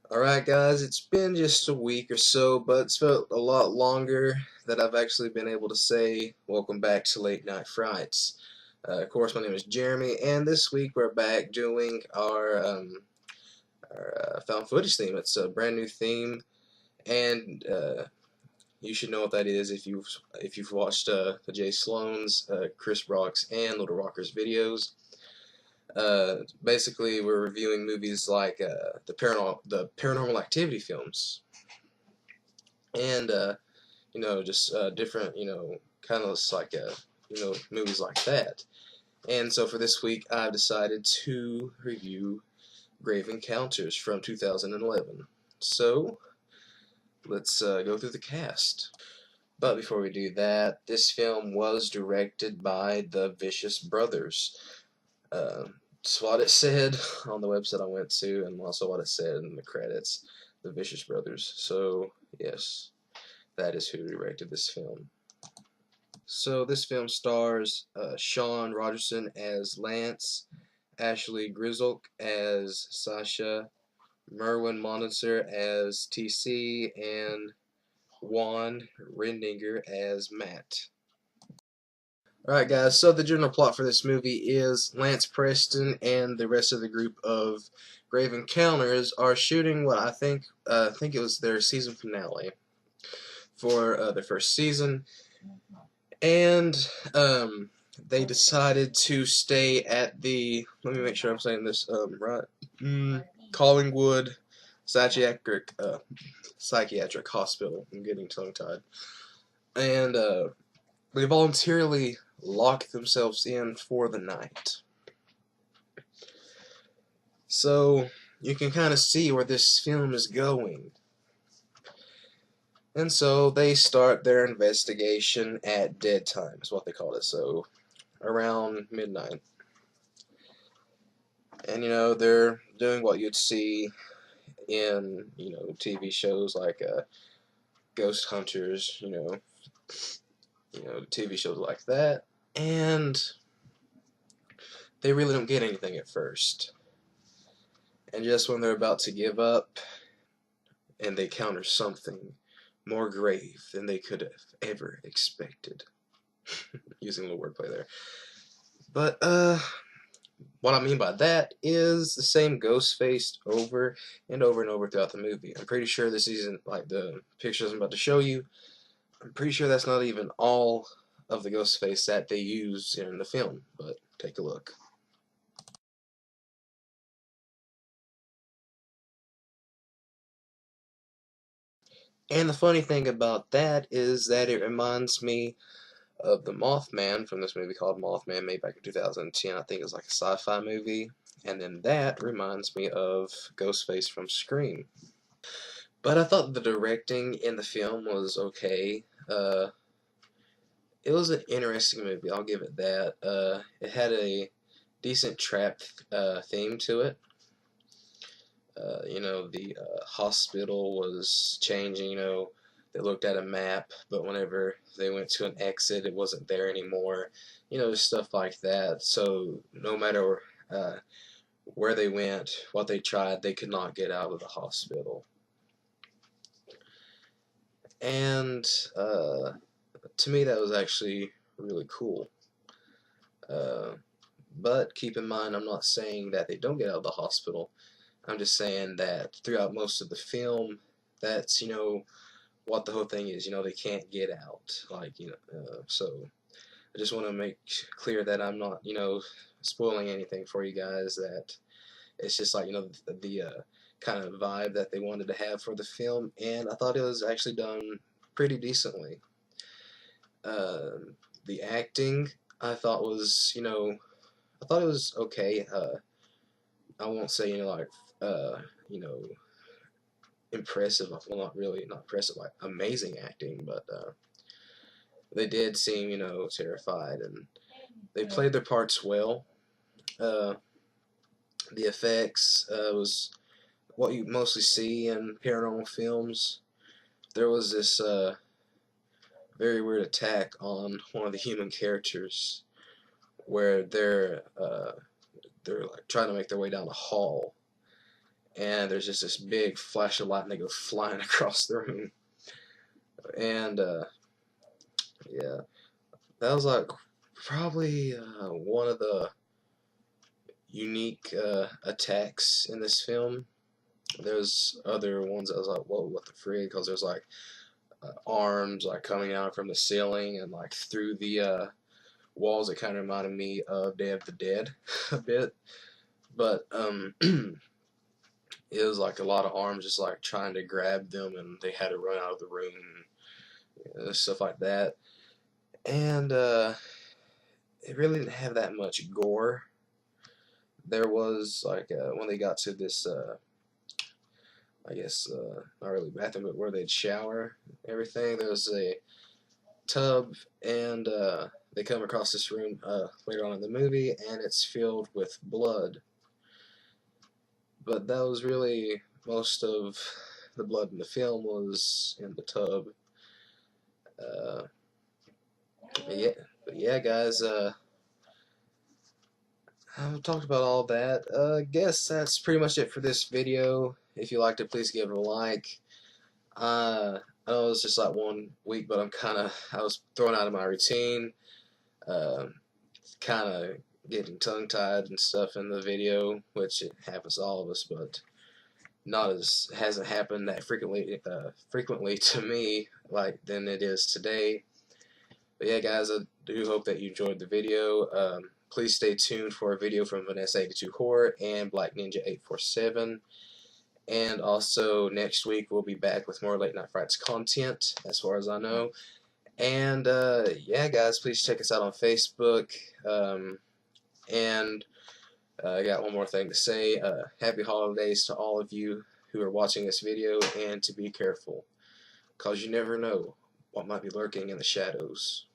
Alright guys, it's been just a week or so, but it's felt a lot longer that I've actually been able to say welcome back to Late Night Frights. Of course, my name is Jeremy, and this week we're back doing our found footage theme. It's a brand new theme, and you should know what that is if you've watched the Jay Sloan's, Chris Brock's, and Little Rocker's videos. Basically, we're reviewing movies like the Paranormal Activity films, and just different, kind of like movies like that. And so for this week, I've decided to review Grave Encounters from 2011. So let's go through the cast. But before we do that, this film was directed by the Vicious Brothers. That's what it said on the website I went to, and also what it said in the credits. The Vicious Brothers. So, yes, that is who directed this film. So, this film stars Sean Rogerson as Lance, Ashley Grizzle as Sasha, Merwin Monitzer as TC, and Juan Rendinger as Matt. Alright guys, so the general plot for this movie is Lance Preston and the rest of the group of Grave Encounters are shooting what I think it was their season finale for their first season, and they decided to stay at the, let me make sure I'm saying this right, Collingwood Psychiatric Hospital. I'm getting tongue-tied. And they voluntarily lock themselves in for the night. So you can kind of see where this film is going. And so they start their investigation at dead time, is what they call it, so around midnight. And they're doing what you'd see in TV shows like Ghost Hunters, TV shows like that. And they really don't get anything at first. And just when they're about to give up, and they encounter something more grave than they could have ever expected. Using a little wordplay there. But, what I mean by that is the same ghost face over and over and over throughout the movie. I'm pretty sure this isn't, like the pictures I'm about to show you, I'm pretty sure that's not even all of the ghost face that they use in the film, but take a look. And the funny thing about that is that it reminds me of the Mothman from this movie called Mothman, made back in 2010. I think it's like a sci-fi movie. And then that reminds me of Ghostface from Scream. But I thought the directing in the film was okay. It was an interesting movie, I'll give it that. It had a decent trap theme to it. The hospital was changing, they looked at a map, but whenever they went to an exit, it wasn't there anymore. Just stuff like that. So no matter where they went, what they tried, they could not get out of the hospital. And to me, that was actually really cool. But keep in mind, I'm not saying that they don't get out of the hospital. I'm just saying that throughout most of the film, that's, what the whole thing is. They can't get out. So I just want to make clear that I'm not, spoiling anything for you guys. That it's just like, the kind of vibe that they wanted to have for the film, and I thought it was actually done pretty decently. The acting, I thought was, I thought it was okay. I won't say, uh, you know, impressive. Well, not impressive, like amazing acting, but they did seem, terrified, and they played their parts well. Uh, the effects was what you mostly see in paranormal films. There was this very weird attack on one of the human characters, where they're like trying to make their way down a hall, and there's just this big flash of light, and they go flying across the room. And yeah, that was like probably one of the unique attacks in this film. There's other ones that was like, whoa, what the frig? Because there's like arms like coming out from the ceiling and like through the walls. It kind of reminded me of Day of the Dead a bit, but it was like a lot of arms just like trying to grab them, and they had to run out of the room, stuff like that. And it really didn't have that much gore. There was like when they got to this I guess not really bathroom, but where they'd shower, everything. There was a tub, and they come across this room later on in the movie, and it's filled with blood. But that was really most of the blood in the film was in the tub. But yeah, guys. I've talked about all that. I guess that's pretty much it for this video. If you liked it, please give it a like. I know it's just like 1 week, but I was thrown out of my routine. Kind of getting tongue-tied and stuff in the video, which it happens to all of us, but hasn't happened that frequently to me like than it is today. But yeah, guys, I do hope that you enjoyed the video. Please stay tuned for a video from Vanessa82 Horror and Black Ninja 847. And also next week we'll be back with more Late Night Frights content, as far as I know. And yeah, guys, please check us out on Facebook. And I got one more thing to say. Happy holidays to all of you who are watching this video, and to be careful, because you never know what might be lurking in the shadows.